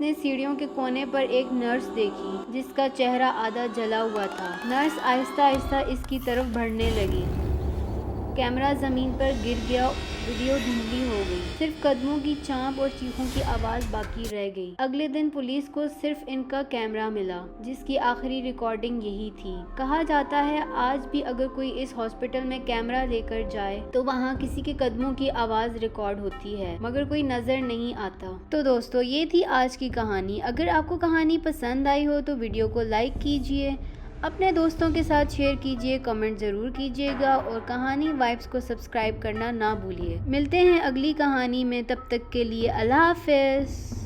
उसने सीढ़ियों के कोने पर एक नर्स देखी जिसका चेहरा आधा जला हुआ था। नर्स आहिस्ता आहिस्ता इसकी तरफ बढ़ने लगी। कैमरा जमीन पर गिर गया। वीडियो धुंधली हो गई। सिर्फ कदमों की चांप और चीखों की आवाज बाकी रह गई। अगले दिन पुलिस को सिर्फ इनका कैमरा मिला जिसकी आखिरी रिकॉर्डिंग यही थी। कहा जाता है आज भी अगर कोई इस हॉस्पिटल में कैमरा लेकर जाए तो वहाँ किसी के कदमों की आवाज रिकॉर्ड होती है मगर कोई नजर नहीं आता। तो दोस्तों ये थी आज की कहानी। अगर आपको कहानी पसंद आई हो तो वीडियो को लाइक कीजिए, अपने दोस्तों के साथ शेयर कीजिए, कमेंट ज़रूर कीजिएगा और कहानी वाइब्स को सब्सक्राइब करना ना भूलिए। मिलते हैं अगली कहानी में, तब तक के लिए अल्लाह हाफ़िज़।